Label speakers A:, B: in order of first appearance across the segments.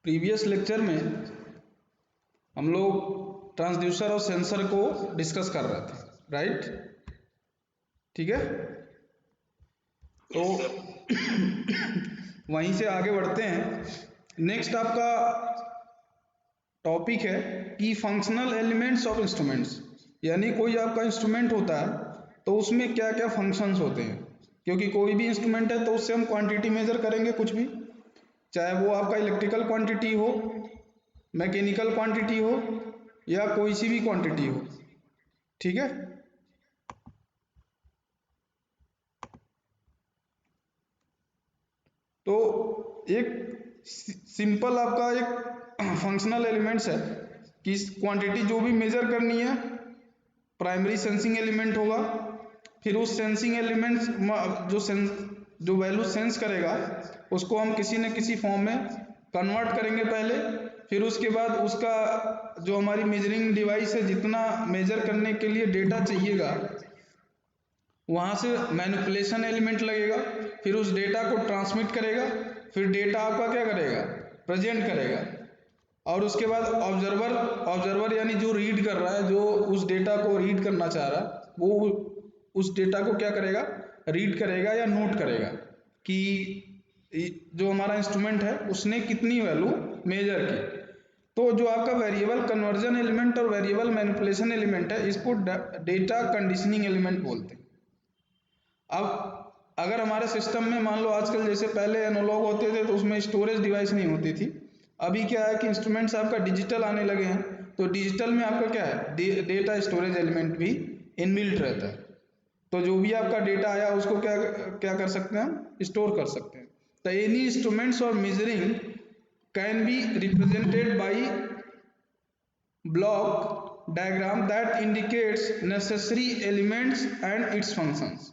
A: Previous lecture में हम लोग ट्रांसड्यूसर और सेंसर को डिस्कस कर रहे थे, राइट? ठीक है, तो वहीं से आगे बढ़ते हैं। नेक्स्ट आपका टॉपिक है कि फंक्शनल एलिमेंट्स ऑफ इंस्ट्रूमेंट्स, यानी कोई आपका इंस्ट्रूमेंट होता है तो उसमें क्या क्या फंक्शंस होते हैं। क्योंकि कोई भी इंस्ट्रूमेंट है तो उससे हम क्वांटिटी मेजर करेंगे, कुछ भी, चाहे वो आपका इलेक्ट्रिकल क्वांटिटी हो, मैकेनिकल क्वांटिटी हो या कोई सी भी क्वांटिटी हो। ठीक है, तो एक सिंपल आपका एक फंक्शनल एलिमेंट्स है कि क्वांटिटी जो भी मेजर करनी है प्राइमरी सेंसिंग एलिमेंट होगा, फिर उस सेंसिंग एलिमेंट्स जो वैल्यू सेंस करेगा उसको हम किसी न किसी फॉर्म में कन्वर्ट करेंगे पहले, फिर उसके बाद उसका जो हमारी मेजरिंग डिवाइस है जितना मेजर करने के लिए डेटा चाहिएगा वहाँ से मैनिपुलेशन एलिमेंट लगेगा, फिर उस डेटा को ट्रांसमिट करेगा, फिर डेटा आपका क्या करेगा, प्रेजेंट करेगा, और उसके बाद ऑब्जर्वर यानी जो रीड कर रहा है, जो उस डेटा को रीड करना चाह रहा है, वो उस डेटा को क्या करेगा, रीड करेगा या नोट करेगा कि जो हमारा इंस्ट्रूमेंट है उसने कितनी वैल्यू मेजर की। तो जो आपका वेरिएबल कन्वर्जन एलिमेंट और वेरिएबल मैनिपुलेशन एलिमेंट है इसको डेटा कंडीशनिंग एलिमेंट बोलते हैं। अब अगर हमारे सिस्टम में मान लो आजकल जैसे पहले एनालॉग होते थे तो उसमें स्टोरेज डिवाइस नहीं होती थी, अभी क्या है कि इंस्ट्रूमेंट्स आपका डिजिटल आने लगे हैं, तो डिजिटल में आपका क्या है, डेटा स्टोरेज एलिमेंट भी इनबिल्ट रहता है। तो जो भी आपका डेटा आया उसको क्या कर सकते हैं, हम स्टोर कर सकते हैं। तो एनी इंस्ट्रूमेंट्स और measuring can be represented by block diagram that indicates necessary elements and it's functions.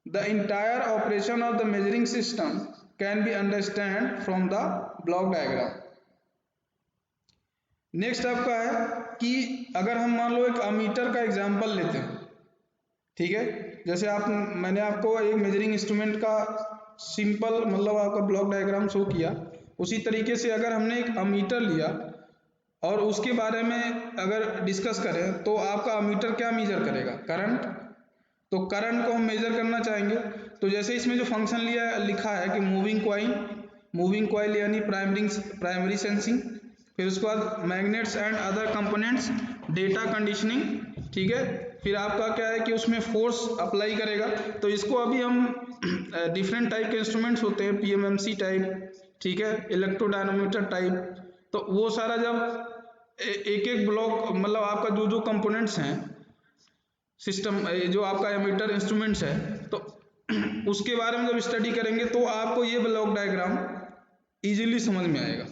A: The entire operation of the measuring system can be understood from the block diagram. Next आपका है कि अगर हम मान लो एक ammeter का example लेते हैं, ठीक है, जैसे मैंने आपको एक मेजरिंग इंस्ट्रूमेंट का सिंपल मतलब आपका ब्लॉक डायग्राम शो किया, उसी तरीके से अगर हमने एक अमीटर लिया और उसके बारे में अगर डिस्कस करें तो आपका अमीटर क्या मेजर करेगा, करंट। तो करंट को हम मेजर करना चाहेंगे, तो जैसे इसमें जो फंक्शन लिखा है कि मूविंग कॉइल यानी प्राइमरी सेंसिंग, फिर उसके बाद magnets and other components, data conditioning, ठीक है, फिर आपका क्या है कि उसमें फोर्स अप्लाई करेगा। तो इसको अभी हम डिफरेंट टाइप के इंस्ट्रूमेंट्स होते हैं, पीएमएमसी टाइप, ठीक है, इलेक्ट्रोडायनोमीटर टाइप, तो वो सारा जब एक एक ब्लॉक मतलब आपका जो जो कंपोनेंट्स हैं सिस्टम, जो आपका एमीटर इंस्ट्रूमेंट्स है, तो उसके बारे में जब स्टडी करेंगे तो आपको ये ब्लॉक डायग्राम इजीली समझ में आएगा।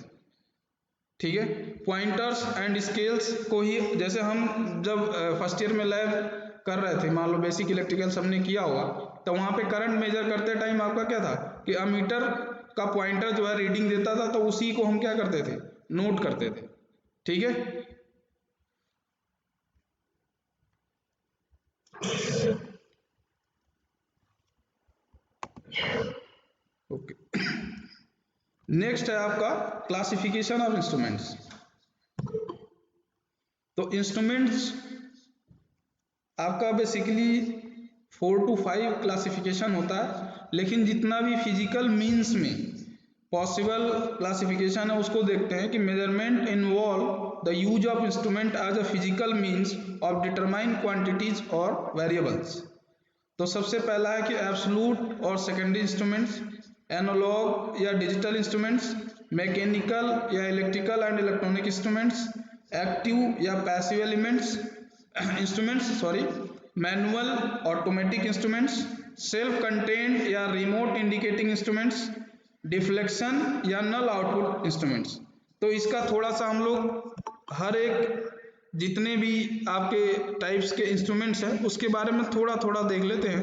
A: ठीक है, पॉइंटर्स एंड स्केल्स को ही जैसे हम जब फर्स्ट ईयर में लैब कर रहे थे, मान लो बेसिक इलेक्ट्रिकल सबने किया होगा, तो वहाँ पे करंट मेजर करते टाइम आपका क्या था कि अमीटर का पॉइंटर जो है रीडिंग देता था, तो उसी को हम क्या करते थे, नोट करते थे। ठीक है, ओके। नेक्स्ट है आपका क्लासिफिकेशन ऑफ इंस्ट्रूमेंट्स। तो इंस्ट्रूमेंट्स आपका बेसिकली 4 to 5 क्लासिफिकेशन होता है, लेकिन जितना भी फिजिकल मीन्स में पॉसिबल क्लासिफिकेशन है उसको देखते हैं कि measurement involve the use of instrument as a physical means of determine quantities और वेरिएबल्स। तो सबसे पहला है कि एब्सोल्यूट और सेकेंडरी इंस्ट्रूमेंट्स, एनालॉग या डिजिटल इंस्ट्रूमेंट्स, मैकेनिकल या electrical and electronic instruments, active या passive instruments, manual automatic instruments, self contained या रिमोट इंडिकेटिंग इंस्ट्रूमेंट्स, डिफ्लेक्शन या नल आउटपुट इंस्ट्रूमेंट्स। तो इसका थोड़ा सा हम लोग हर एक जितने भी आपके टाइप्स के इंस्ट्रूमेंट्स हैं उसके बारे में थोड़ा थोड़ा देख लेते हैं।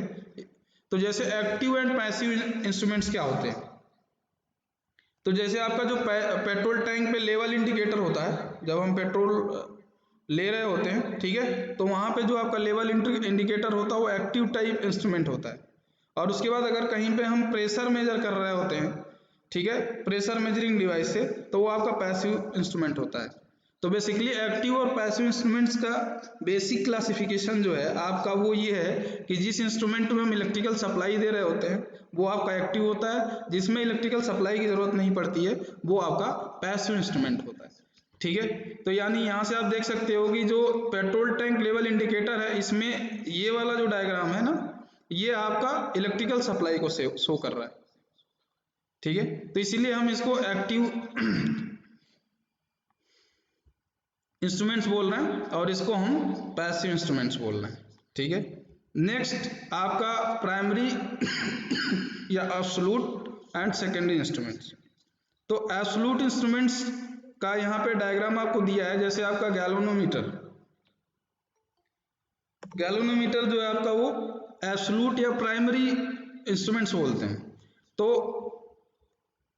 A: तो जैसे एक्टिव एंड पैसिव इंस्ट्रूमेंट्स क्या होते हैं, तो जैसे आपका जो पेट्रोल टैंक पे लेवल इंडिकेटर होता है, जब हम पेट्रोल ले रहे होते हैं, ठीक है, तो वहाँ पे जो आपका लेवल इंडिकेटर होता है वो एक्टिव टाइप इंस्ट्रूमेंट होता है। और उसके बाद अगर कहीं पे हम प्रेशर मेजर कर रहे होते हैं, ठीक है, प्रेशर मेजरिंग डिवाइस से, तो वो आपका पैसिव इंस्ट्रूमेंट होता है। तो बेसिकली एक्टिव और पैसिव इंस्ट्रूमेंट्स का बेसिक क्लासिफिकेशन जो है आपका वो ये है कि जिस इंस्ट्रूमेंट में हम इलेक्ट्रिकल सप्लाई दे रहे होते हैं वो आपका एक्टिव होता है, जिसमें इलेक्ट्रिकल सप्लाई की जरूरत नहीं पड़ती है वो आपका पैसिव इंस्ट्रूमेंट होता है। ठीक है, तो यानी यहाँ से आप देख सकते हो कि जो पेट्रोल टैंक लेवल इंडिकेटर है, इसमें ये वाला जो डायग्राम है ना, ये आपका इलेक्ट्रिकल सप्लाई को शो कर रहा है। ठीक है, तो इसीलिए हम इसको एक्टिव इंस्ट्रूमेंट्स बोल रहे हैं और इसको हम पैसिव इंस्ट्रूमेंट्स बोल रहे हैं। ठीक है, नेक्स्ट आपका प्राइमरी या एब्सोल्यूट एंड सेकेंडरी इंस्ट्रूमेंट्स। तो एब्सोल्यूट इंस्ट्रूमेंट्स का यहाँ पे डायग्राम आपको दिया है, जैसे आपका गैल्वेनोमीटर। गैल्वेनोमीटर जो है आपका वो एब्सोल्यूट या प्राइमरी इंस्ट्रूमेंट्स बोलते हैं। तो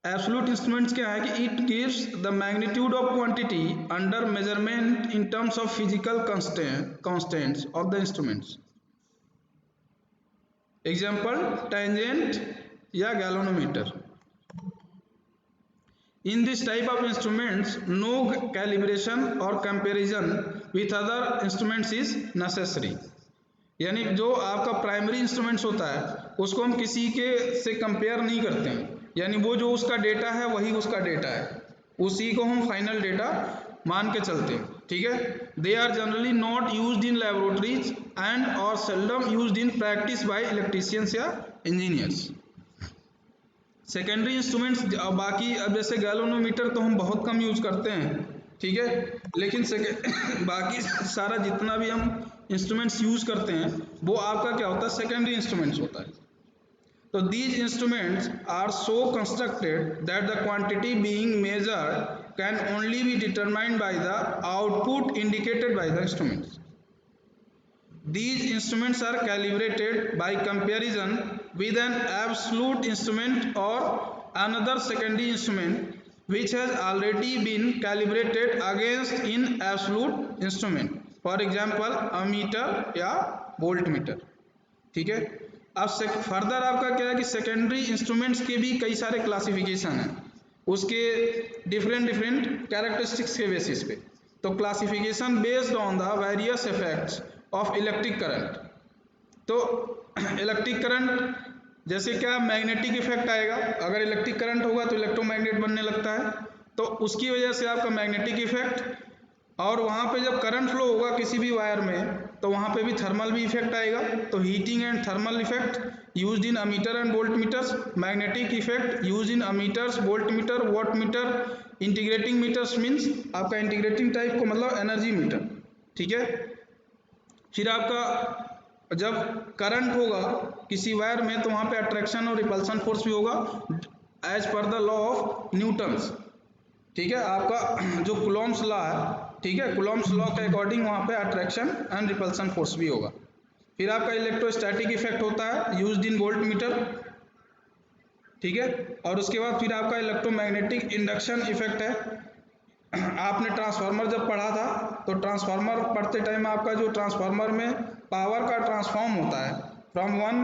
A: एब्सोल्यूट इंस्ट्रूमेंट्स क्या है कि it gives the magnitude of quantity under measurement in terms of physical constants of the instruments. Example tangent या galvanometer. In this type of instruments, no calibration or comparison with other instruments is necessary. यानी जो आपका primary instruments होता है उसको हम किसी के से कंपेयर नहीं करते हैं, यानी वो जो उसका डेटा है वही उसका डेटा है, उसी को हम फाइनल डेटा मान के चलते हैं। ठीक है, they are generally not used in laboratories and और seldom used in practice by electricians या इंजीनियर्स। सेकेंडरी इंस्ट्रूमेंट्स बाकी, अब जैसे गैल्वेनोमीटर तो हम बहुत कम यूज करते हैं, ठीक है, लेकिन बाकी सारा जितना भी हम इंस्ट्रूमेंट्स यूज करते हैं वो आपका क्या होता है, सेकेंडरी इंस्ट्रूमेंट्स होता है। तो these instruments are so constructed that the quantity being measured can only be determined by the output indicated by the instruments. These instruments are calibrated by comparison with an absolute instrument or another secondary instrument which has already been calibrated against in absolute instrument. For example, ammeter या voltmeter. ठीक है, अब further आपका क्या है कि secondary instruments के भी कई सारे क्लासिफिकेशन हैं, उसके डिफरेंट कैरेक्टरिस्टिक्स के बेसिस पे। तो classification based on the various effects of electric current. तो इलेक्ट्रिक करंट जैसे क्या मैग्नेटिक इफेक्ट आएगा, अगर इलेक्ट्रिक करंट होगा तो इलेक्ट्रोमैग्नेट बनने लगता है, तो उसकी वजह से आपका मैग्नेटिक इफेक्ट, और वहाँ पे जब करंट फ्लो होगा किसी भी वायर में तो वहाँ पे भी थर्मल भी इफेक्ट आएगा। तो heating and thermal effect used in ammeter and voltmeters, magnetic effect used in ammeters, voltmeter, wattmeter, integrating meters means आपका इंटीग्रेटिंग टाइप को मतलब एनर्जी मीटर। ठीक है, फिर आपका जब करंट होगा किसी वायर में तो वहाँ पे अट्रैक्शन और रिपल्सन फोर्स भी होगा as per the law of Newton's. ठीक है, आपका जो कूलॉम्स लॉ है, ठीक है, कूलॉम्स लॉ के अकॉर्डिंग वहाँ पे अट्रैक्शन एंड रिपल्सन फोर्स भी होगा। फिर आपका इलेक्ट्रोस्टैटिक इफेक्ट होता है यूज्ड इन वोल्टमीटर। ठीक है, और उसके बाद फिर आपका इलेक्ट्रोमैग्नेटिक इंडक्शन इफेक्ट है। आपने ट्रांसफार्मर जब पढ़ा था तो ट्रांसफार्मर पढ़ते टाइम आपका जो ट्रांसफार्मर में पावर का ट्रांसफॉर्म होता है from one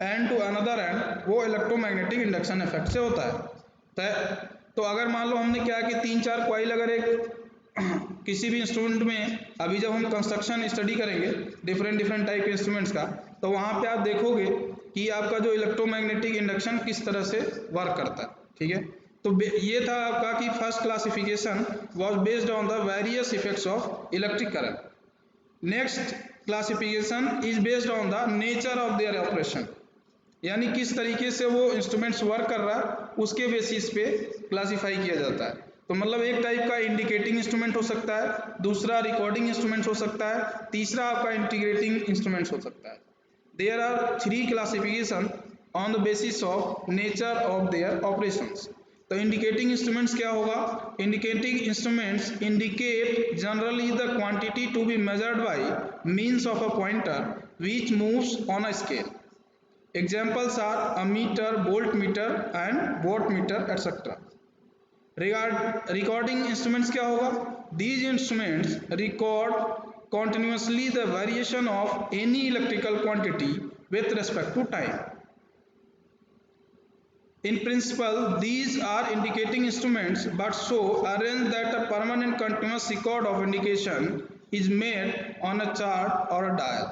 A: end to another end, वो इलेक्ट्रोमैग्नेटिक इंडक्शन इफेक्ट से होता है। तो अगर मान लो हमने क्या कि 3-4 कॉइल अगर एक किसी भी इंस्ट्रूमेंट में, अभी जब हम कंस्ट्रक्शन स्टडी करेंगे डिफरेंट टाइप के इंस्ट्रूमेंट्स का, तो वहाँ पे आप देखोगे कि आपका जो इलेक्ट्रोमैग्नेटिक इंडक्शन किस तरह से वर्क करता है। ठीक है, तो ये था आपका कि first classification was based on the various effects of electric current. Next classification is based on the nature of their operation, यानी किस तरीके से वो इंस्ट्रूमेंट्स वर्क कर रहा है उसके बेसिस पे क्लासिफाई किया जाता है। तो मतलब एक टाइप का इंडिकेटिंग इंस्ट्रूमेंट हो सकता है, दूसरा रिकॉर्डिंग इंस्ट्रूमेंट हो सकता है, तीसरा आपका इंटीग्रेटिंग इंस्ट्रूमेंट हो सकता है। There are 3 classification on the basis of nature of their operations. तो इंडिकेटिंग इंस्ट्रूमेंट्स क्या होगा, indicating instruments indicate generally the quantity to be measured by means of a pointer which moves on a scale. Examples are ammeter, voltmeter and wattmeter etc. Recording instruments क्या होगा, these instruments record continuously the variation of any electrical quantity with respect to time. In principle, these are indicating instruments, but so arranged that a permanent continuous record of indication is made on a chart or a dial.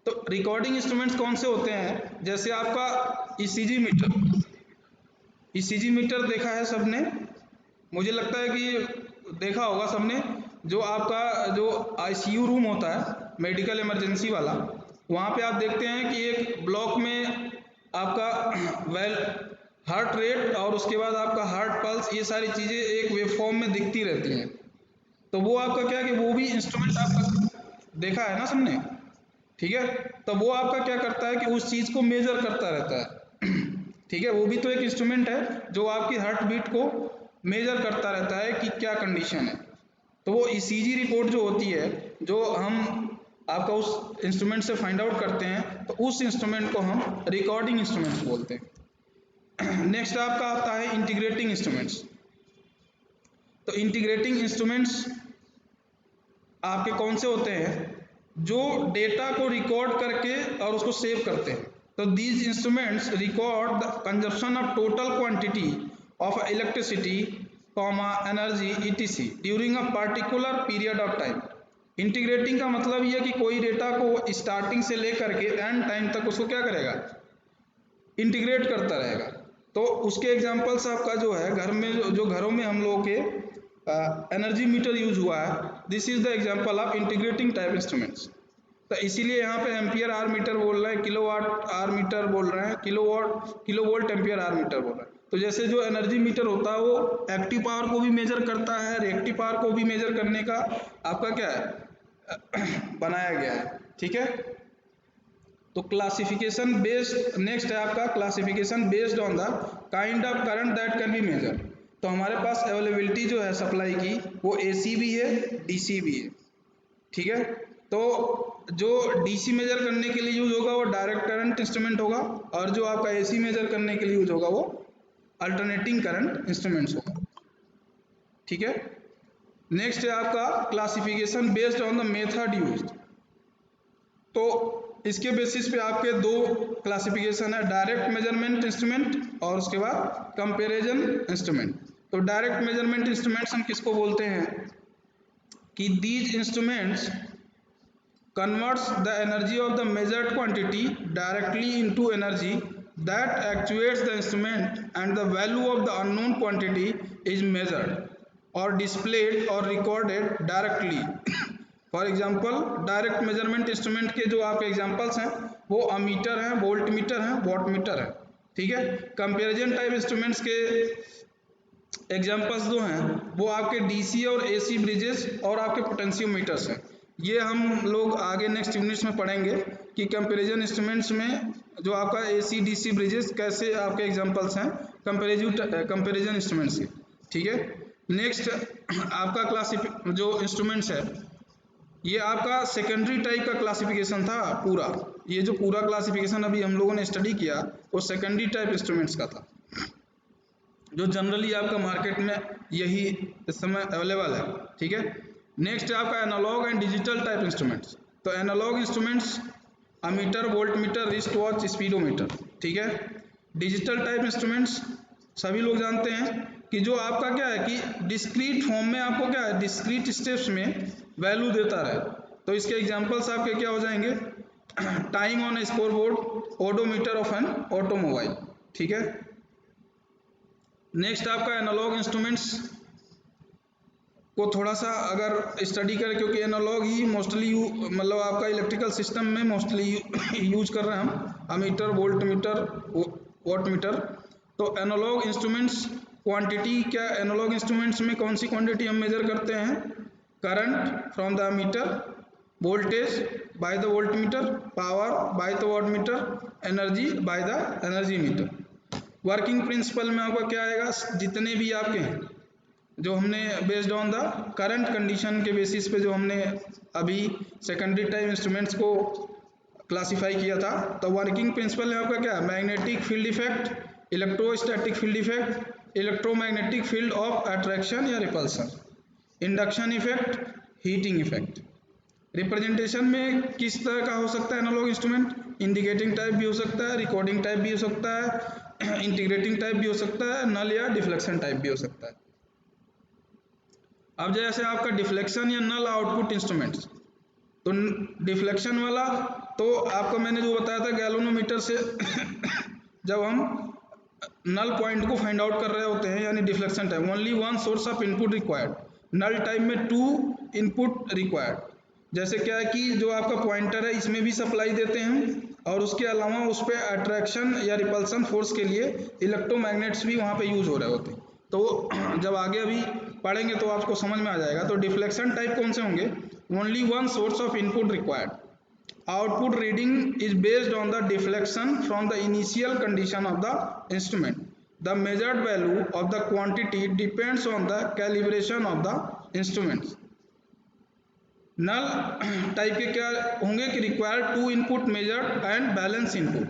A: तो recording instruments कौन से होते हैं? जैसे आपका ECG metre, ECG metre देखा है सबने, मुझे लगता है कि देखा होगा सबने। जो आपका जो आईसीयू रूम होता है मेडिकल इमरजेंसी वाला, वहाँ पे आप देखते हैं कि एक ब्लॉक में आपका हार्ट रेट और उसके बाद आपका हार्ट पल्स, ये सारी चीज़ें एक वेवफॉर्म में दिखती रहती हैं। तो वो आपका क्या है कि वो भी इंस्ट्रूमेंट आपका देखा है ना सबने, ठीक है। तो वो आपका क्या करता है कि उस चीज़ को मेजर करता रहता है, ठीक है। वो भी तो एक इंस्ट्रूमेंट है जो आपकी हार्ट बीट को मेजर करता रहता है कि क्या कंडीशन है। तो वो ईसीजी रिपोर्ट जो होती है, जो हम आपका उस इंस्ट्रूमेंट से फाइंड आउट करते हैं, तो उस इंस्ट्रूमेंट को हम रिकॉर्डिंग इंस्ट्रूमेंट्स बोलते हैं। नेक्स्ट आपका आता है इंटीग्रेटिंग इंस्ट्रूमेंट्स। तो इंटीग्रेटिंग इंस्ट्रूमेंट्स आपके कौन से होते हैं? जो डेटा को रिकॉर्ड करके और उसको सेव करते हैं। तो these instruments record the consumption of total quantity of electricity, energy etc during a particular period of time. Integrating का मतलब ये है कि कोई डेटा को स्टार्टिंग से लेकर के एंड टाइम तक उसको क्या करेगा? इंटीग्रेट करता रहेगा। तो उसके एग्जांपल्स आपका जो है घर में, जो घरों में हम लोगों के एनर्जी मीटर यूज हुआ है, this is the example of integrating type instruments. तो इसीलिए यहाँ पे एम्पियर आर मीटर बोल रहे हैं, किलोवाट आर मीटर बोल रहे हैं, kilo volt ampere R meter बोल रहे हैं। तो जैसे जो एनर्जी मीटर होता है वो एक्टिव पावर को भी मेजर करता है, रिएक्टिव पावर को भी मेजर करने का आपका क्या है बनाया गया है, ठीक है। तो क्लासिफिकेशन बेस्ड, नेक्स्ट है आपका classification based on the kind of current that can be measure. तो हमारे पास अवेलेबिलिटी जो है सप्लाई की, वो एसी भी है, डीसी भी है, ठीक है। तो जो डीसी मेजर करने के लिए यूज होगा वो डायरेक्ट करंट इंस्ट्रूमेंट होगा, और जो आपका एसी मेजर करने के लिए यूज होगा वो अल्टरनेटिंग करंट इंस्ट्रूमेंट्स होगा, ठीक है। नेक्स्ट है आपका classification based on the method used. तो इसके बेसिस पे आपके दो क्लासिफिकेशन है, डायरेक्ट मेजरमेंट इंस्ट्रूमेंट और उसके बाद कंपैरिजन इंस्ट्रूमेंट। तो डायरेक्ट मेजरमेंट इंस्ट्रूमेंट्स हम किसको बोलते हैं कि these instruments converts the energy of the measured quantity directly into energy that actuates the instrument, and the value of the unknown quantity is measured or displayed or recorded directly. For example direct measurement instrument के जो आपके examples हैं वो ammeter हैं, volt meter हैं, watt meter है, ठीक है। कंपेरिजन टाइप इंस्ट्रूमेंट्स के एग्जाम्पल्स जो हैं वो आपके डीसी और एसी ब्रिजेस और आपके पोटेंशियोमीटर्स हैं। ये हम लोग आगे नेक्स्ट यूनिट्स में पढ़ेंगे कि कंपैरिजन इंस्ट्रूमेंट्स में जो आपका एसी डीसी ब्रिजेस कैसे आपके एग्जांपल्स हैं कंपैरिजन इंस्ट्रूमेंट्स के, ठीक है। नेक्स्ट आपका जो इंस्ट्रूमेंट्स है, ये आपका सेकेंडरी टाइप का क्लासिफिकेशन था पूरा। ये जो पूरा क्लासिफिकेशन अभी हम लोगों ने स्टडी किया वो सेकेंडरी टाइप इंस्ट्रूमेंट्स का था, जो जनरली आपका मार्केट में यही इस समय अवेलेबल है, ठीक है। नेक्स्ट है आपका analog and digital type instruments. तो analog instruments ammeter, volt meter, wrist watch, speedometer, ठीक है। डिजिटल टाइप इंस्ट्रूमेंट्स सभी लोग जानते हैं कि जो आपका क्या है कि डिस्क्रीट फॉर्म में आपको क्या है डिस्क्रीट स्टेप्स में वैल्यू देता रहे। तो इसके एग्जांपल्स आपके क्या हो जाएंगे? Time on score board, odometer of an automobile, ठीक है। नेक्स्ट आपका एनालॉग इंस्ट्रूमेंट्स को थोड़ा सा अगर स्टडी करें, क्योंकि एनालॉग ही मोस्टली मतलब आपका इलेक्ट्रिकल सिस्टम में मोस्टली यूज कर रहे हैं हम, ammeter, volt metre, watt meter. तो एनालॉग इंस्ट्रूमेंट्स क्वांटिटी, क्या एनालॉग इंस्ट्रूमेंट्स में कौन सी क्वांटिटी हम मेजर करते हैं? Current from the ammeter, voltage by the volt meter, power by the watt meter, energy by the energy meter. Working principle में आपका क्या आएगा? जितने भी आपके हैं जो हमने based on the current condition के बेसिस पे जो हमने अभी सेकेंडरी टाइप इंस्ट्रूमेंट्स को क्लासिफाई किया था, तो वर्किंग प्रिंसिपल में आपका क्या है? Magnetic field effect, electrostatic field effect, electromagnetic field of attraction या repulsion, induction effect, heating effect. Representation में किस तरह का हो सकता है एनालॉग इंस्ट्रूमेंट? इंडिकेटिंग टाइप भी हो सकता है, रिकॉर्डिंग टाइप भी हो सकता है, इंटीग्रेटिंग टाइप भी हो सकता है, नल या डिफ्लेक्शन टाइप भी हो सकता है। अब जैसे आपका डिफ्लेक्शन या नल आउटपुट इंस्ट्रूमेंट्स, तो डिफ्लेक्शन वाला तो आपको मैंने जो बताया था गैल्वेनोमीटर से जब हम नल पॉइंट को फाइंड आउट कर रहे होते हैं, यानी deflection type, only one source of input required, null type में 2 इनपुट रिक्वायर्ड। जैसे क्या है कि जो आपका पॉइंटर है इसमें भी सप्लाई देते हैं और उसके अलावा उस पर अट्रैक्शन या रिपल्सन फोर्स के लिए इलेक्ट्रोमैग्नेट्स भी वहाँ पे यूज हो रहे होते हैं। तो जब आगे अभी पढ़ेंगे तो आपको समझ में आ जाएगा। तो डिफ्लेक्शन टाइप कौन से होंगे? Only one source of input required, output reading is based on the deflection from the initial condition of the instrument, the measured value of the quantity depends on the calibration of the instruments। Null type के क्या होंगे कि require 2 input measured and balance input,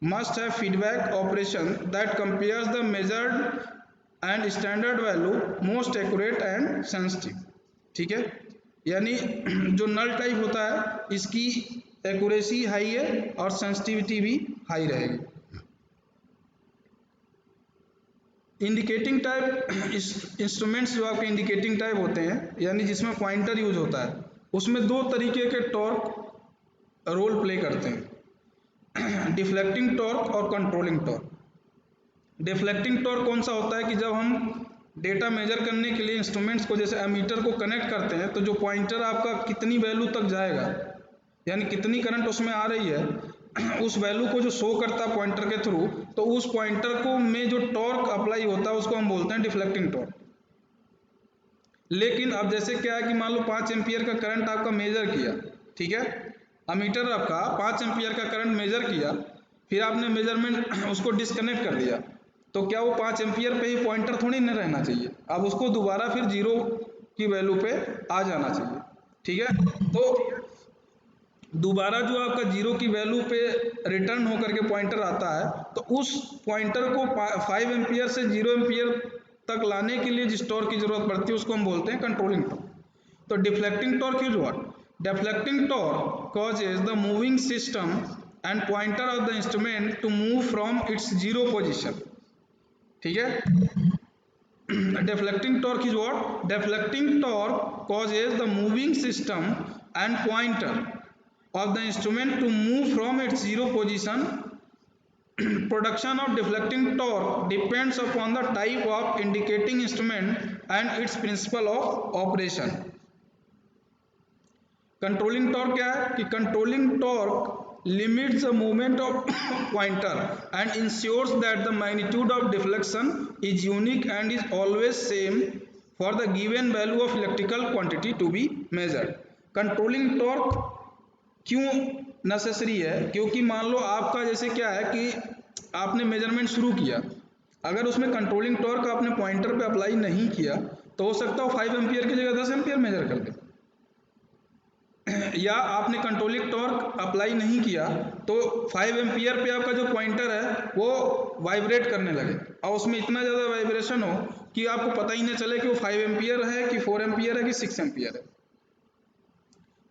A: must have feedback operation that compares the measured and standard value most accurate and sensitive. ठीक है, यानी जो null type होता है इसकी एक्यूरेसी हाई है और सेंसिटिविटी भी हाई रहेगी। इंडिकेटिंग टाइप इंस्ट्रूमेंट्स जो आपके इंडिकेटिंग टाइप होते हैं, यानी जिसमें पॉइंटर यूज होता है, उसमें 2 तरीके के टॉर्क रोल प्ले करते हैं, डिफ्लेक्टिंग टॉर्क और कंट्रोलिंग टॉर्क। डिफ्लेक्टिंग टॉर्क कौन सा होता है कि जब हम डेटा मेजर करने के लिए इंस्ट्रूमेंट्स को जैसे एमीटर को कनेक्ट करते हैं, तो जो पॉइंटर आपका कितनी वैल्यू तक जाएगा, यानी कितनी करंट उसमें आ रही है, उस वैल्यू को जो शो करता है पॉइंटर के थ्रू, तो उस पॉइंटर को में जो टॉर्क अप्लाई होता है उसको हम बोलते हैं डिफ्लेक्टिंग टॉर्क। लेकिन अब जैसे क्या है कि मान लो 5 एम्पियर का करंट आपका मेजर किया, ठीक है, अमीटर आपका 5 एम्पियर का करंट मेजर किया, फिर आपने मेजरमेंट उसको डिस्कनेक्ट कर दिया, तो क्या वो 5 एम्पियर पे ही पॉइंटर थोड़ी न रहना चाहिए, अब उसको दोबारा फिर 0 की वैल्यू पे आ जाना चाहिए। ठीक है, तो दोबारा जो आपका 0 की वैल्यू पे रिटर्न होकर के पॉइंटर आता है, तो उस पॉइंटर को 5 एम्पियर से 0 एम्पियर तक लाने के लिए जिस टॉर्क की जरूरत पड़ती है उसको हम बोलते हैं कंट्रोलिंग टॉर्क। तो deflecting torque is what? Deflecting torque causes the moving system and pointer of the instrument to move from its 0 position. ठीक है, deflecting torque is what? Deflecting torque causes the moving system and pointer of the instrument to move from its 0 position. Production of deflecting torque depends upon the type of indicating instrument and its principle of operation. Controlling torque क्या है कि controlling torque limits the movement of pointer and ensures that the magnitude of deflection is unique and is always same for the given value of electrical quantity to be measured। Controlling torque क्यों necessary है? क्योंकि मान लो आपका जैसे क्या है कि आपने मेजरमेंट शुरू किया, अगर उसमें कंट्रोलिंग टॉर्क आपने पॉइंटर पे अप्लाई नहीं किया तो हो सकता है 5 एम्पियर की जगह 10 एम्पियर मेजर कर दे, या आपने कंट्रोलिंग टॉर्क अप्लाई नहीं किया तो 5 एम्पियर पे आपका जो पॉइंटर है वो वाइब्रेट करने लगे और उसमें इतना ज़्यादा वाइब्रेशन हो कि आपको पता ही नहीं चले कि वो 5 एम्पियर है कि 4 एम्पियर है कि 6 एम्पियर है।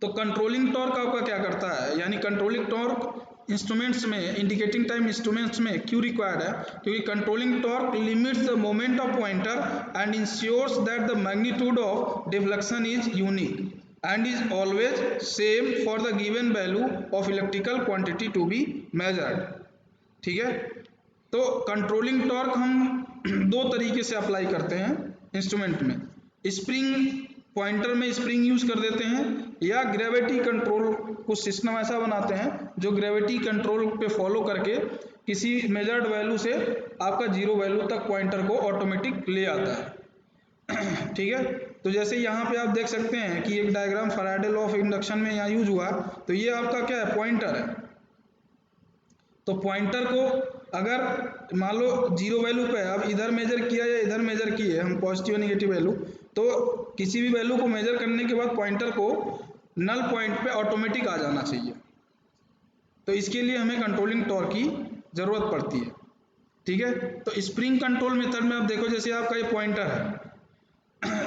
A: तो कंट्रोलिंग टॉर्क आपका क्या करता है, यानी कंट्रोलिंग टॉर्क इंस्ट्रूमेंट्स में, इंडिकेटिंग टाइम इंस्ट्रूमेंट्स में क्यों रिक्वायर्ड है? क्योंकि controlling torque limits the moment of pointer and ensures that the magnitude of deflection is unique and is always same for the given value of electrical quantity to be measured। ठीक है, तो controlling torque हम 2 तरीके से apply करते हैं instrument में, spring, pointer में स्प्रिंग यूज कर देते हैं, या ग्रेविटी कंट्रोल, कुछ सिस्टम ऐसा बनाते हैं जो ग्रेविटी कंट्रोल पे फॉलो करके किसी मेजर्ड वैल्यू से आपका 0 वैल्यू तक पॉइंटर को ऑटोमेटिक ले आता है। ठीक है, तो जैसे यहाँ पे आप देख सकते हैं कि एक diagram Faraday law of induction में यहाँ यूज हुआ, तो ये आपका क्या है, पॉइंटर है। तो पॉइंटर को अगर मान लो 0 वैल्यू पे अब इधर मेजर किया या इधर मेजर किए हम पॉजिटिव नेगेटिव वैल्यू, तो किसी भी वैल्यू को मेजर करने के बाद पॉइंटर को नल पॉइंट पे ऑटोमेटिक आ जाना चाहिए। तो इसके लिए हमें कंट्रोलिंग टॉर्क की जरूरत पड़ती है। ठीक है, तो स्प्रिंग कंट्रोल मेथड में आप देखो, जैसे आपका ये पॉइंटर है,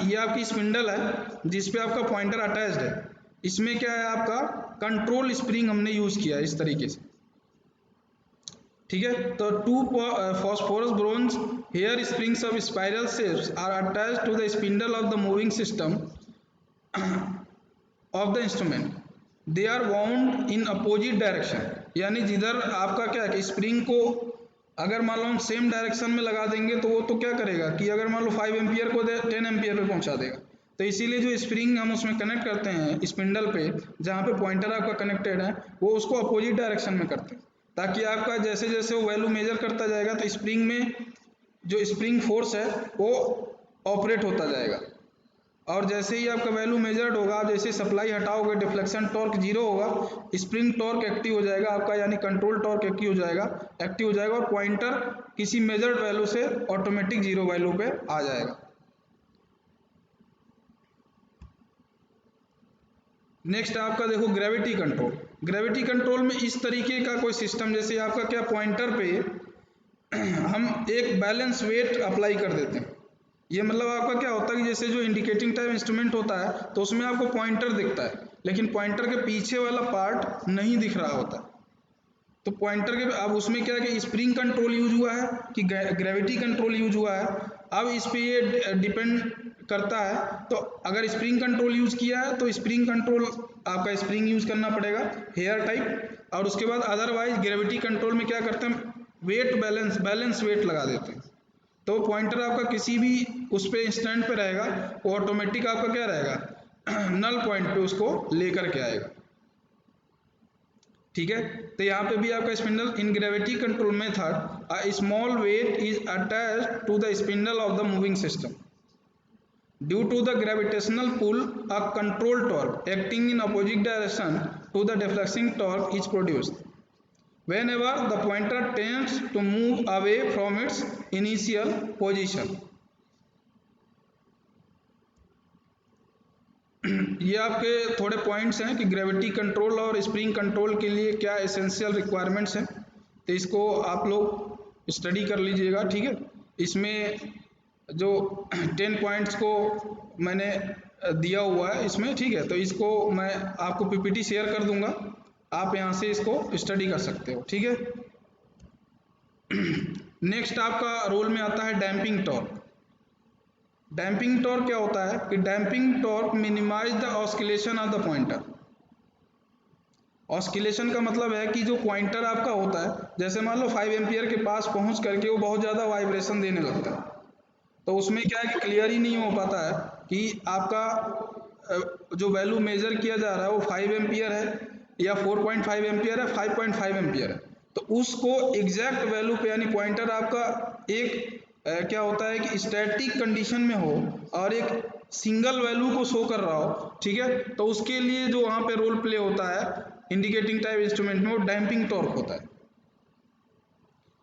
A: ये आपकी स्पिंडल है जिस पे आपका पॉइंटर अटैच्ड है, इसमें क्या है आपका कंट्रोल स्प्रिंग हमने यूज किया इस तरीके से। ठीक है। तो to phosphorus bronze hair springs of spiral shapes are attached to the spindle of the moving system of the instrument. They are wound in opposite direction. यानी जिधर आपका क्या है कि स्प्रिंग को अगर मान लो हम सेम डायरेक्शन में लगा देंगे तो वो तो क्या करेगा कि अगर मान लो 5 एम्पियर को 10 एम्पियर पे पहुंचा देगा। तो इसीलिए जो स्प्रिंग हम उसमें कनेक्ट करते हैं स्पिंडल पे, जहाँ पे पॉइंटर आपका कनेक्टेड है, वो उसको अपोजिट डायरेक्शन में करते हैं, ताकि आपका जैसे जैसे वो वैल्यू मेजर करता जाएगा तो स्प्रिंग में जो स्प्रिंग फोर्स है वो ऑपरेट होता जाएगा। और जैसे ही आपका वैल्यू मेजर्ड होगा, आप जैसे सप्लाई हटाओगे डिफ्लेक्शन टॉर्क जीरो होगा, स्प्रिंग टॉर्क एक्टिव हो जाएगा आपका, यानी कंट्रोल टॉर्क एक्टिव हो जाएगा और पॉइंटर किसी मेजर्ड वैल्यू से ऑटोमेटिक जीरो वैल्यू पे आ जाएगा। नेक्स्ट आपका देखो ग्रेविटी कंट्रोल। ग्रेविटी कंट्रोल में इस तरीके का कोई सिस्टम, जैसे आपका क्या पॉइंटर पे हम एक बैलेंस वेट अप्लाई कर देते हैं। ये मतलब आपका क्या होता है कि जैसे जो इंडिकेटिंग टाइप इंस्ट्रूमेंट होता है तो उसमें आपको पॉइंटर दिखता है, लेकिन पॉइंटर के पीछे वाला पार्ट नहीं दिख रहा होता। तो पॉइंटर के अब उसमें क्या है कि स्प्रिंग कंट्रोल यूज हुआ है कि ग्रेविटी कंट्रोल यूज हुआ है। अब इस पे ये डिपेंड करता है। तो अगर स्प्रिंग कंट्रोल यूज किया है तो स्प्रिंग कंट्रोल आपका स्प्रिंग यूज करना पड़ेगा हेयर टाइप, और उसके बाद अदरवाइज ग्रेविटी कंट्रोल में क्या करते हैं, वेट बैलेंस वेट लगा देते हैं। तो पॉइंटर आपका किसी भी उस पे स्टैंड पे रहेगा, वो ऑटोमेटिक आपका क्या रहेगा नल पॉइंट पे उसको लेकर के आएगा। ठीक है। तो यहाँ पे भी आपका spindle in gravity control method a small weight is attached to the spindle of the moving system due to the gravitational pull a control torque acting in opposite direction to the deflecting torque is produced whenever the pointer tends to move away from its initial position। ये आपके थोड़े points हैं कि gravity control और spring control के लिए क्या essential requirements हैं, तो इसको आप लोग स्टडी कर लीजिएगा। ठीक है। इसमें जो 10 पॉइंट्स को मैंने दिया हुआ है इसमें, ठीक है, तो इसको मैं आपको पीपीटी शेयर कर दूंगा, आप यहाँ से इसको स्टडी कर सकते हो। ठीक है। नेक्स्ट आपका रोल में आता है डैम्पिंग टॉर्क। डैम्पिंग टॉर्क क्या होता है कि damping torque minimize the oscillation of the pointer. Oscillation का मतलब है कि जो पॉइंटर आपका होता है, जैसे मान लो 5 एम्पियर के पास पहुंच करके वो बहुत ज़्यादा वाइब्रेशन देने लगता है, तो उसमें क्या है कि क्लियर ही नहीं हो पाता है कि आपका जो वैल्यू मेजर किया जा रहा है वो 5 एम्पियर है या 4.5 एम्पियर है, 5.5 एम्पियर है। तो उसको एग्जैक्ट वैल्यू पे, यानी पॉइंटर आपका एक क्या होता है कि स्टैटिक कंडीशन में हो और एक सिंगल वैल्यू को शो कर रहा हो, ठीक है, तो उसके लिए जो वहाँ पे रोल प्ले होता है इंडिकेटिंग टाइप इंस्ट्रूमेंट में, वो डैम्पिंग टॉर्क होता है।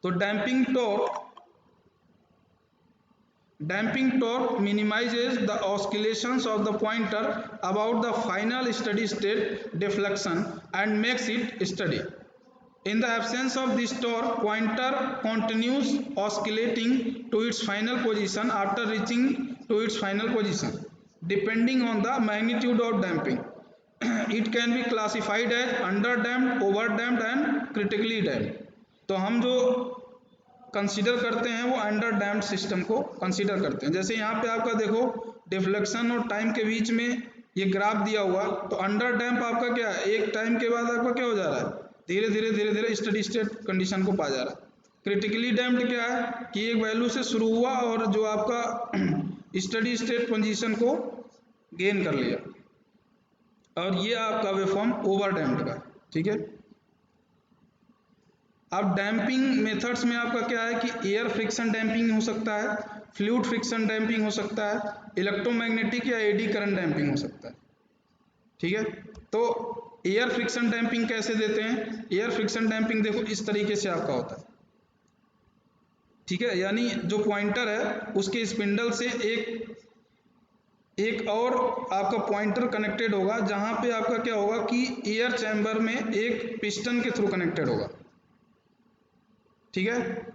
A: तो damping torque minimizes the oscillations of the pointer about the final steady state deflection and makes it steady. In the absence of this torque, pointer continues oscillating to its final position after reaching to its final position, depending on the magnitude of damping. It can be classified as underdamped, overdamped and critically damped. तो हम जो consider करते हैं वो under damped system को consider करते हैं। जैसे यहाँ पे आपका देखो डिफ्लेक्शन और टाइम के बीच में ये ग्राफ दिया हुआ, तो अंडर डैम्प आपका क्या है, एक टाइम के बाद आपका क्या हो जा रहा है, धीरे धीरे स्टडी स्टेट कंडीशन को पा जा रहा है। क्रिटिकली डैम्प्ड क्या है कि एक वैल्यू से शुरू हुआ और जो आपका स्टडी स्टेट पोजीशन को गेन कर लिया, और ये आपका वेवफॉर्म ओवर डैम्प्ड का। ठीक है। अब डैम्पिंग मेथड्स में आपका क्या है कि एयर फ्रिक्शन डैम्पिंग हो सकता है, फ्लूइड फ्रिक्शन डैम्पिंग हो सकता है, इलेक्ट्रोमैग्नेटिक या एडी करंट डैम्पिंग हो सकता है। ठीक है। तो एयर फ्रिक्शन डैम्पिंग कैसे देते हैं, एयर फ्रिक्शन डैम्पिंग देखो इस तरीके से आपका होता है। ठीक है। यानी जो पॉइंटर है उसके स्पिंडल से एक और आपका पॉइंटर कनेक्टेड होगा, जहां पे आपका क्या होगा कि एयर चैम्बर में एक पिस्टन के थ्रू कनेक्टेड होगा। ठीक है।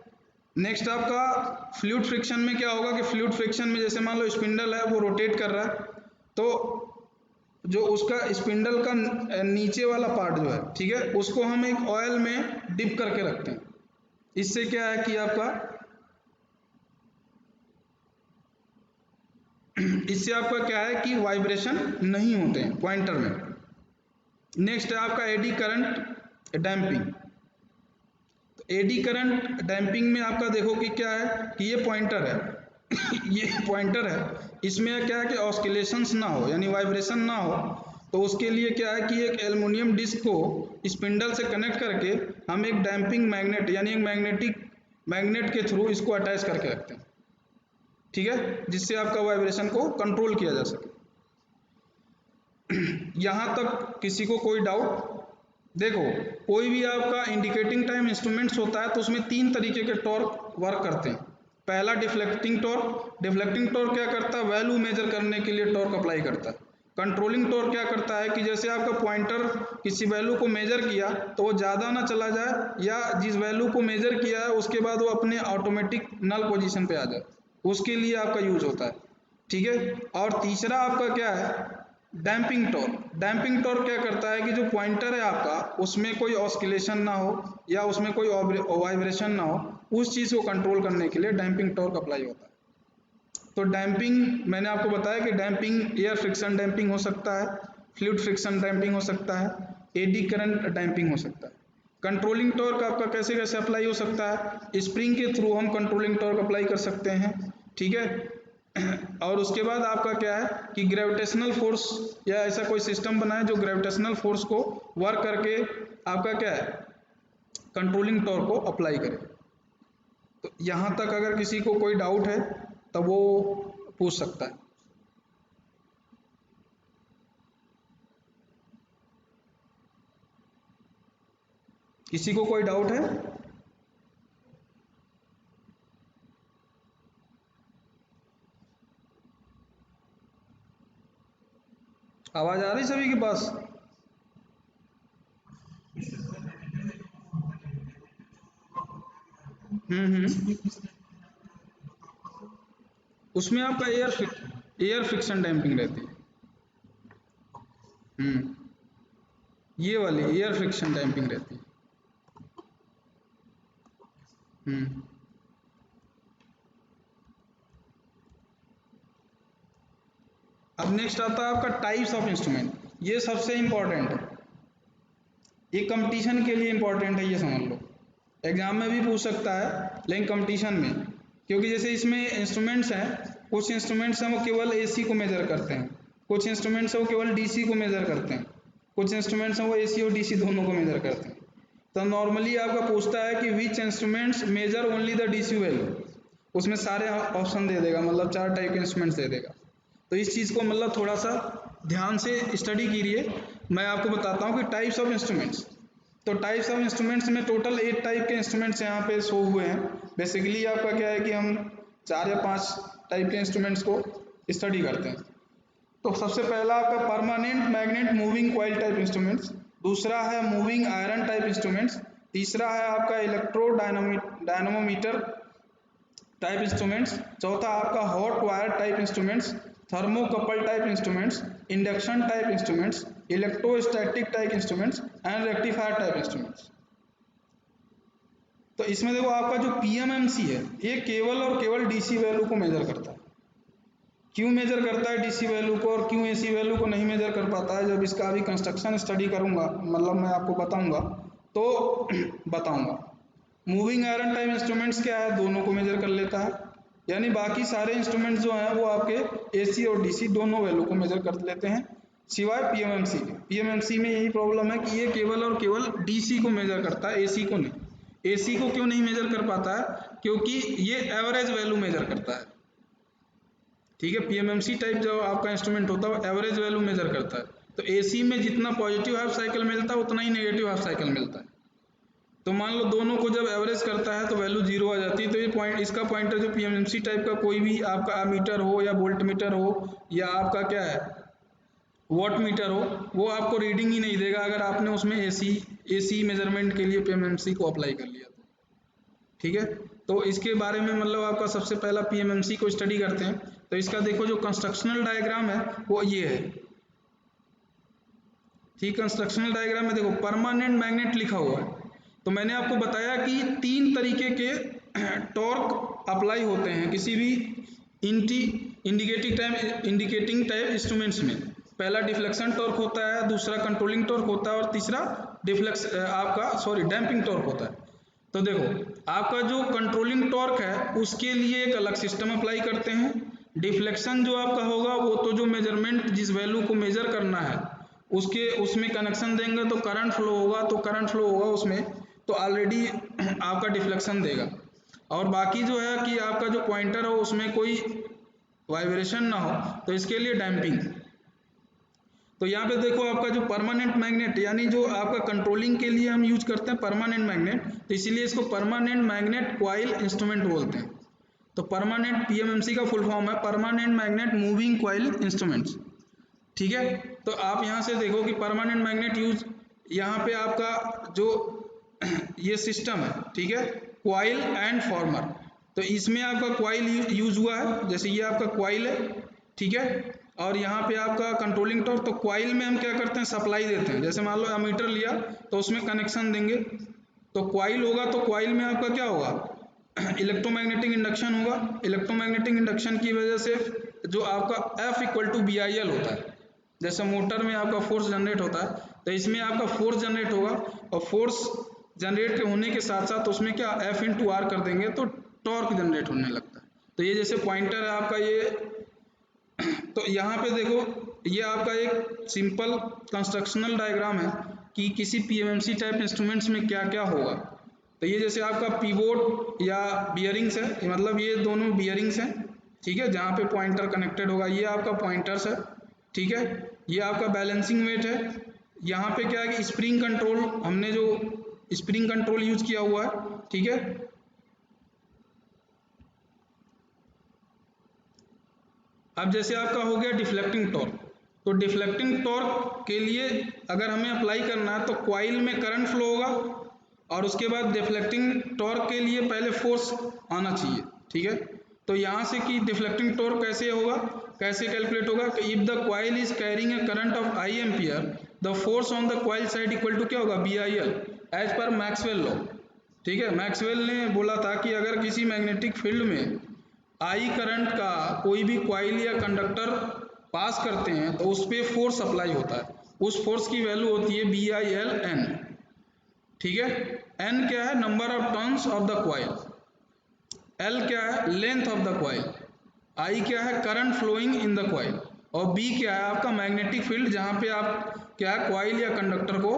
A: नेक्स्ट आपका फ्लूइड फ्रिक्शन में क्या होगा कि फ्लूइड फ्रिक्शन में जैसे मान लो स्पिंडल है वो रोटेट कर रहा है, तो जो उसका स्पिंडल का नीचे वाला पार्ट जो है, ठीक है, उसको हम एक ऑयल में डिप करके रखते हैं। इससे क्या है कि आपका इससे आपका क्या है कि वाइब्रेशन नहीं होते हैं पॉइंटर में। नेक्स्ट है आपका एडी करंट डैम्पिंग। तो एडी करंट डैम्पिंग में आपका देखो कि क्या है कि ये पॉइंटर है ये पॉइंटर है, इसमें क्या है कि ऑस्किलेशंस ना हो यानी वाइब्रेशन ना हो, तो उसके लिए क्या है कि एक एल्युमिनियम डिस्क को स्पिंडल से कनेक्ट करके हम एक डैम्पिंग मैग्नेट यानी एक मैग्नेट के थ्रू इसको अटैच करके रखते हैं, ठीक है, जिससे आपका वाइब्रेशन को कंट्रोल किया जा सके। यहाँ तक किसी को कोई डाउट? देखो, कोई भी आपका इंडिकेटिंग टाइम इंस्ट्रूमेंट्स होता है तो उसमें 3 तरीके के टॉर्क वर्क करते हैं। पहला डिफ्लेक्टिंग टॉर्क। डिफ्लेक्टिंग टॉर्क क्या करता है, वैल्यू मेजर करने के लिए टॉर्क अप्लाई करता है। कंट्रोलिंग टॉर्क क्या करता है कि जैसे आपका पॉइंटर किसी वैल्यू को मेजर किया तो वो ज़्यादा ना चला जाए, या जिस वैल्यू को मेजर किया है उसके बाद वो अपने ऑटोमेटिक नल पोजीशन पे आ जाए, उसके लिए आपका यूज होता है, ठीक है। और तीसरा आपका क्या है, डैम्पिंग टॉर्क। डैम्पिंग टॉर्क क्या करता है कि जो पॉइंटर है आपका उसमें कोई ऑस्किलेशन ना हो या उसमें कोई वाइब्रेशन ना हो, उस चीज़ को कंट्रोल करने के लिए डैम्पिंग टॉर्क अप्लाई होता है। तो डैम्पिंग मैंने आपको बताया कि डैम्पिंग एयर फ्रिक्शन डैम्पिंग हो सकता है, फ्लूइड फ्रिक्शन डैम्पिंग हो सकता है, एडी करंट डैम्पिंग हो सकता है। कंट्रोलिंग टॉर्क आपका कैसे कैसे अप्लाई हो सकता है, स्प्रिंग के थ्रू हम कंट्रोलिंग टॉर्क अप्लाई कर सकते हैं, ठीक है। और उसके बाद आपका क्या है कि ग्रेविटेशनल फोर्स या ऐसा कोई सिस्टम बनाए जो ग्रेविटेशनल फोर्स को वर्क करके आपका क्या है कंट्रोलिंग टॉर्क को अप्लाई करे। तो यहाँ तक अगर किसी को कोई डाउट है तब वो पूछ सकता है। किसी को कोई डाउट है? आवाज आ रही सभी के पास? हम्म। उसमें आपका एयर फ्रिक्शन डैम्पिंग रहती है। हम्म, ये वाली एयर फ्रिक्शन डैम्पिंग रहती है। हम्म। अब नेक्स्ट आता है आपका टाइप्स ऑफ इंस्ट्रूमेंट। ये सबसे इंपॉर्टेंट है, ये कंपटीशन के लिए इंपॉर्टेंट है, ये समझ लो। एग्जाम में भी पूछ सकता है लेकिन कंपटीशन में, क्योंकि जैसे इसमें इंस्ट्रूमेंट्स हैं, कुछ इंस्ट्रूमेंट्स हैं वो केवल एसी को मेजर करते हैं, कुछ इंस्ट्रूमेंट्स हैं वो केवल डीसी को मेजर करते हैं, कुछ इंस्ट्रूमेंट्स हैं वो एसी और डीसी दोनों को मेजर करते हैं। तो नॉर्मली आपका पूछता है कि which instruments measure only the DC value, उसमें सारे ऑप्शन दे देगा, मतलब 4 टाइप के इंस्ट्रूमेंट्स दे देगा। तो इस चीज़ को मतलब थोड़ा सा ध्यान से स्टडी कीजिए। मैं आपको बताता हूँ कि टाइप्स ऑफ इंस्ट्रूमेंट्स। तो टाइप्स ऑफ इंस्ट्रूमेंट्स में टोटल 8 टाइप के इंस्ट्रूमेंट्स यहाँ पे शो हुए हैं। बेसिकली आपका क्या है कि हम 4 या 5 टाइप के इंस्ट्रूमेंट्स को स्टडी करते हैं। तो सबसे पहला आपका permanent magnet moving coil type instruments, दूसरा है मूविंग आयरन टाइप इंस्ट्रूमेंट्स, तीसरा है आपका इलेक्ट्रो डायनमोमीटर टाइप इंस्ट्रूमेंट्स, चौथा आपका hot wire type instruments, thermocouple type instruments, induction type instruments, electrostatic type instruments and rectifier type instruments. तो इसमें देखो आपका जो पीएमएमसी है ये केवल और केवल डीसी वैल्यू को मेजर करता है। क्यों मेजर करता है डीसी वैल्यू को और क्यों एसी वैल्यू को नहीं मेजर कर पाता है, जब इसका अभी कंस्ट्रक्शन स्टडी करूंगा, मतलब मैं आपको बताऊंगा तो बताऊंगा। मूविंग आयरन टाइप इंस्ट्रूमेंट्स क्या है, दोनों को मेजर कर लेता है, यानी बाकी सारे इंस्ट्रूमेंट्स जो हैं वो आपके एसी और डीसी दोनों वैल्यू को मेजर कर लेते हैं, सिवाय पीएमएमसी के। पीएमएमसी में यही प्रॉब्लम है कि ये केवल और केवल डीसी को मेजर करता है, एसी को नहीं। एसी को क्यों नहीं मेजर कर पाता है, क्योंकि ये एवरेज वैल्यू मेजर करता है, ठीक है। पीएमएमसी टाइप जो आपका इंस्ट्रूमेंट होता है वो एवरेज वैल्यू मेजर करता है। तो एसी में जितना पॉजिटिव हाफ साइकिल मिलता है उतना ही नेगेटिव हाफ साइकिल मिलता है। तो मान लो दोनों को जब एवरेज करता है तो वैल्यू 0 आ जाती है। तो ये पॉइंट, इसका पॉइंटर जो पीएमएमसी टाइप का कोई भी आपका मीटर हो या वोल्ट मीटर हो या आपका क्या है वॉट मीटर हो, वो आपको रीडिंग ही नहीं देगा अगर आपने उसमें एसी मेजरमेंट के लिए पीएमएमसी को अप्लाई कर लिया तो, ठीक है। तो इसके बारे में मतलब आपका सबसे पहला पीएमएमसी को स्टडी करते हैं। तो इसका देखो जो कंस्ट्रक्शनल डायग्राम है वो ये है, ठीक। कंस्ट्रक्शनल डायग्राम में देखो परमानेंट मैग्नेट लिखा हुआ है, तो मैंने आपको बताया कि 3 तरीके के टॉर्क अप्लाई होते हैं किसी भी इंडिकेटिंग टाइप इंस्ट्रूमेंट्स में। पहला डिफ्लेक्शन टॉर्क होता है, दूसरा कंट्रोलिंग टॉर्क होता है और तीसरा डैम्पिंग टॉर्क होता है। तो देखो, आपका जो कंट्रोलिंग टॉर्क है उसके लिए एक अलग सिस्टम अप्लाई करते हैं। डिफ्लेक्शन जो आपका होगा वो तो जो मेजरमेंट जिस वैल्यू को मेजर करना है उसमें कनेक्शन देंगे तो करंट फ्लो होगा उसमें, तो ऑलरेडी आपका डिफ्लेक्शन देगा। और बाकी जो है कि आपका जो पॉइंटर हो उसमें कोई वाइब्रेशन ना हो, तो इसके लिए डैम्पिंग। तो यहाँ पे देखो, आपका जो परमानेंट मैग्नेट, यानी जो आपका कंट्रोलिंग के लिए हम यूज करते हैं परमानेंट मैग्नेट, तो इसीलिए इसको परमानेंट मैग्नेट कॉइल इंस्ट्रूमेंट बोलते हैं। तो परमानेंट पीएमएमसी का फुल फॉर्म है permanent magnet moving coil instruments. ठीक है, तो आप यहाँ से देखो कि परमानेंट मैग्नेट यूज, यहाँ पे आपका जो ये सिस्टम है, ठीक है, कॉइल एंड फॉर्मर। तो इसमें आपका कॉइल यूज हुआ है, जैसे ये आपका कॉइल है, ठीक है, और यहाँ पे आपका कंट्रोलिंग टॉर्क। तो कॉइल में हम क्या करते हैं, सप्लाई देते हैं। जैसे मान लो एमीटर लिया तो उसमें कनेक्शन देंगे, तो कॉइल होगा, तो कॉइल में आपका क्या होगा, इलेक्ट्रोमैग्नेटिक इंडक्शन होगा। इलेक्ट्रोमैग्नेटिक इंडक्शन की वजह से जो आपका F = BIL होता है, जैसे मोटर में आपका फोर्स जनरेट होता है, तो इसमें आपका फोर्स जनरेट होगा, और फोर्स जनरेट होने के साथ साथ उसमें क्या F × R कर देंगे तो टॉर्क जनरेट होने लगता है। तो ये जैसे पॉइंटर है आपका ये, तो यहाँ पे देखो, ये आपका एक सिंपल कंस्ट्रक्शनल डायग्राम है कि किसी पीएमएमसी टाइप इंस्ट्रूमेंट्स में क्या क्या होगा। तो ये जैसे आपका पीवोट या बियरिंग्स है, मतलब ये दोनों बियरिंग्स हैं, ठीक है, जहाँ पे पॉइंटर कनेक्टेड होगा, ये आपका पॉइंटर्स है, ठीक है, ये आपका बैलेंसिंग वेट है। यहाँ पे क्या है कि स्प्रिंग कंट्रोल, हमने जो स्प्रिंग कंट्रोल यूज किया हुआ है, ठीक है। अब जैसे आपका हो गया डिफ्लेक्टिंग टॉर्क, तो डिफ्लेक्टिंग टॉर्क के लिए अगर हमें अप्लाई करना है तो कॉइल में करंट फ्लो होगा, और उसके बाद डिफ्लेक्टिंग टॉर्क के लिए पहले फोर्स आना चाहिए, ठीक है। तो यहाँ से कि डिफ्लेक्टिंग टॉर्क कैसे होगा, कैसे कैलकुलेट होगा कि if the coil is carrying a current of I ampere, the force on the coil side equal to क्या होगा, BIL, as per Maxwell law. ठीक है, मैक्सवेल ने बोला था कि अगर किसी मैग्नेटिक फील्ड में I करंट का कोई भी कॉइल या कंडक्टर पास करते हैं तो उस पर फोर्स अप्लाई होता है, उस फोर्स की वैल्यू होती है BILN, ठीक है। N क्या है, number of turns of the coil, L क्या है, length of the coil, I क्या है, current flowing in the coil, और B क्या है, आपका मैग्नेटिक फील्ड जहाँ पे आप क्या है कॉइल या कंडक्टर को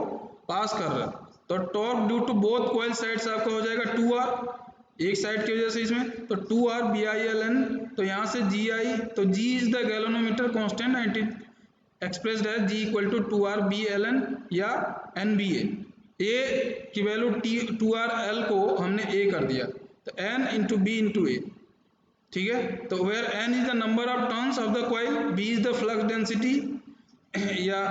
A: पास कर रहे हैं। तो torque due to both coil sides आपका हो जाएगा 2R, एक साइड की वजह से इसमें, तो 2R BILN। तो यहाँ से GI, तो G is the galvanometer constant and it expressed है G = 2R BLN या NBA। A की वैल्यू 2RL को हमने A कर दिया, तो N × B × A, ठीक है। तो where N is the number of turns of the coil, B is the flux density या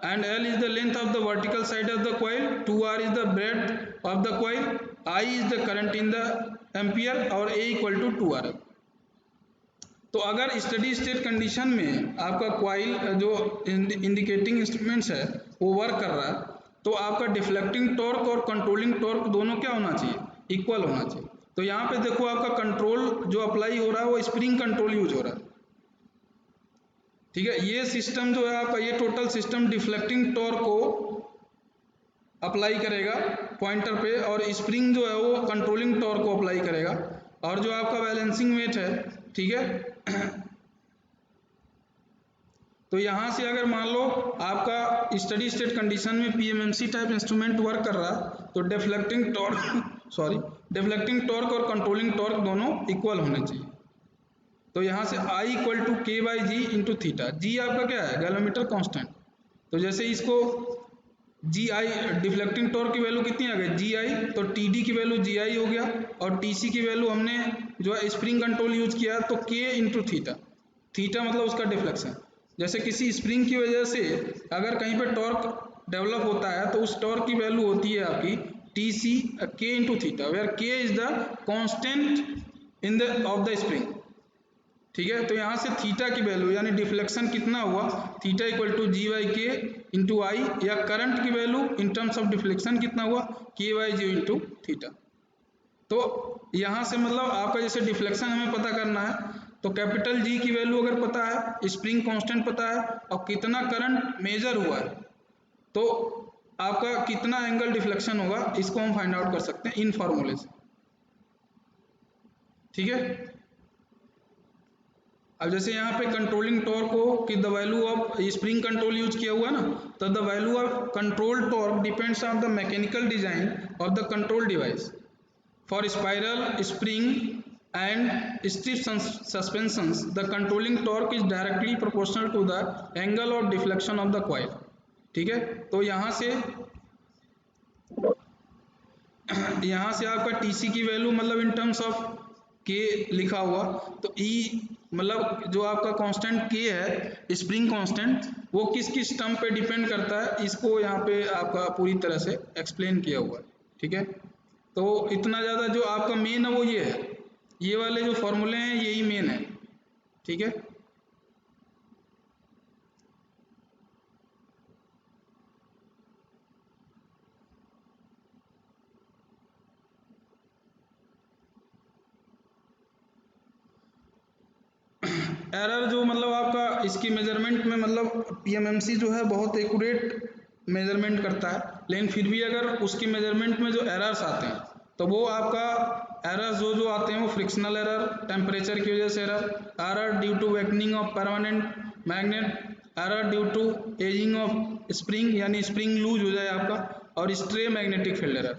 A: and L is the length of the vertical side of the coil, 2R is the breadth of the coil, I is the current in the ampere और A = 2R। तो अगर steady state condition में आपका coil जो indicating instruments है वो work कर रहा है, तो आपका डिफ्लेक्टिंग टॉर्क और कंट्रोलिंग टॉर्क दोनों क्या होना चाहिए, इक्वल होना चाहिए। तो यहाँ पे देखो, आपका कंट्रोल जो अप्लाई हो रहा है वो स्प्रिंग कंट्रोल यूज हो रहा है, ठीक है। ये सिस्टम जो है आपका, ये टोटल सिस्टम डिफ्लेक्टिंग टॉर्क को अप्लाई करेगा पॉइंटर पे, और स्प्रिंग जो है वो कंट्रोलिंग टॉर्क को अप्लाई करेगा, और जो आपका बैलेंसिंग वेट है, ठीक है। तो यहाँ से अगर मान लो आपका स्टडी स्टेट कंडीशन में पीएमएमसी टाइप इंस्ट्रूमेंट वर्क कर रहा है, तो डिफ्लेक्टिंग टॉर्क और कंट्रोलिंग टॉर्क दोनों इक्वल होने चाहिए। तो यहाँ से I = K/G × थीटा, G आपका क्या है, गैल्वेनोमीटर कांस्टेंट। तो जैसे इसको GI डिफ्लेक्टिंग टॉर्क की वैल्यू कितनी आ गई, GI, तो TD की वैल्यू GI हो गया, और TC की वैल्यू हमने जो है स्प्रिंग कंट्रोल यूज किया, तो K × थीटा, थीटा मतलब उसका डिफ्लेक्शन। जैसे किसी स्प्रिंग की वजह से अगर कहीं पे टॉर्क डेवलप होता है तो उस टॉर्क की वैल्यू होती है आपकी TC K × theta, where K is the constant in the of the spring, ठीक है। तो यहाँ से थीटा की वैल्यू यानी डिफ्लेक्शन कितना हुआ, theta equal to G by K into I, या करंट की वैल्यू इन टर्म्स ऑफ डिफ्लेक्शन कितना हुआ, के बाई जी इंटू थीटा। तो यहाँ से मतलब आपका जैसे डिफ्लेक्शन हमें पता करना है, तो कैपिटल जी की वैल्यू अगर पता है, स्प्रिंग कांस्टेंट पता है, और कितना करंट मेजर हुआ है, तो आपका कितना एंगल डिफ्लेक्शन होगा, इसको हम फाइंड आउट कर सकते हैं इन फॉर्मूले से। ठीक है। अब जैसे यहाँ पे कंट्रोलिंग टॉर्क हो कि the value of spring control use किया हुआ ना, तो the value of control torque depends on the mechanical design of the control device for spiral spring and stiff suspensions the controlling torque is directly proportional to the angle of deflection of the coil. ठीक है। तो यहाँ से आपका TC की value मतलब इन terms of के लिखा हुआ, तो ई मतलब जो आपका कांस्टेंट के है स्प्रिंग कांस्टेंट, वो किस किस टर्म पे डिपेंड करता है, इसको यहाँ पे आपका पूरी तरह से एक्सप्लेन किया हुआ है। ठीक है। तो इतना ज़्यादा जो आपका मेन है वो ये है, ये वाले जो फॉर्मूले हैं यही मेन है। ठीक है। एरर जो मतलब आपका इसकी मेजरमेंट में मतलब पीएमएमसी जो है बहुत एक्यूरेट मेजरमेंट करता है, लेकिन फिर भी अगर उसकी मेजरमेंट में जो एरर्स आते हैं, तो वो आपका एरर्स जो आते हैं वो फ्रिक्शनल एरर, टेम्परेचर की वजह से error due to weakening of permanent magnet, error due to ageing of spring यानी स्प्रिंग लूज हो जाए आपका, और stray magnetic field error.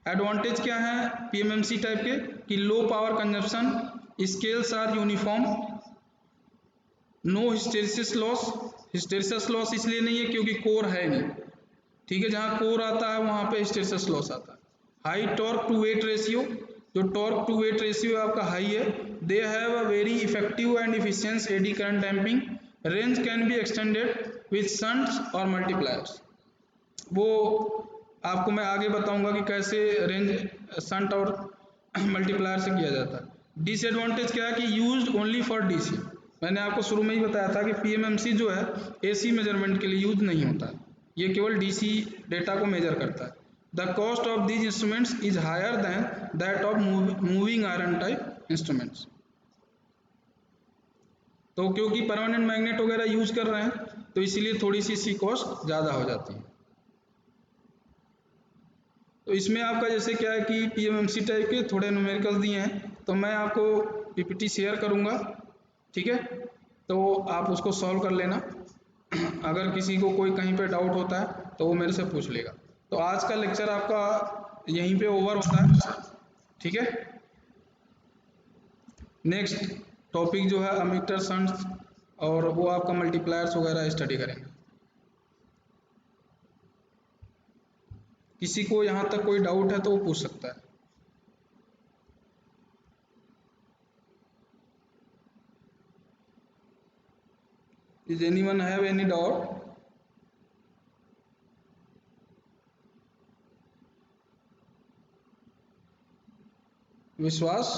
A: Advantage क्या है पीएमएमसी टाइप के कि low power consumption, scales are uniform, no hysteresis loss. Hysteresis loss इसलिए नहीं है क्योंकि कोर है नहीं। ठीक है। जहाँ कोर आता है वहाँ पे हिस्टेरिसिस लॉस आता है। High torque to weight ratio, जो टॉर्क टू वेट रेशियो आपका हाई है, they have a very effective and efficient eddy current damping, range can be extended with shunts और मल्टीप्लायर्स। वो आपको मैं आगे बताऊंगा कि कैसे रेंज शंट और मल्टीप्लायर से किया जाता है। डिसएडवांटेज क्या है कि यूज्ड ओनली फॉर डीसी। मैंने आपको शुरू में ही बताया था कि पीएमएमसी जो है एसी मेजरमेंट के लिए यूज नहीं होता है, ये केवल डीसी डेटा को मेजर करता है। The cost of these instruments is higher than that of moving iron type instruments. तो क्योंकि परमानेंट मैग्नेट वगैरह यूज कर रहे हैं तो इसीलिए थोड़ी सी इसकी कॉस्ट ज़्यादा हो जाती है। तो इसमें आपका जैसे क्या है कि पीएमएमसी टाइप के थोड़े न्यूमेरिकल दिए हैं, तो मैं आपको पीपीटी शेयर करूंगा। ठीक है। तो आप उसको सॉल्व कर लेना। अगर किसी को कोई कहीं पे डाउट होता है तो वो मेरे से पूछ लेगा। तो आज का लेक्चर आपका यहीं पे ओवर होता है। ठीक है। नेक्स्ट टॉपिक जो है अमीटर शंट्स, और वो आपका मल्टीप्लायर्स वगैरह स्टडी करेंगे। किसी को यहाँ तक कोई डाउट है तो वो पूछ सकता है। Is anyone have any doubt? विश्वास?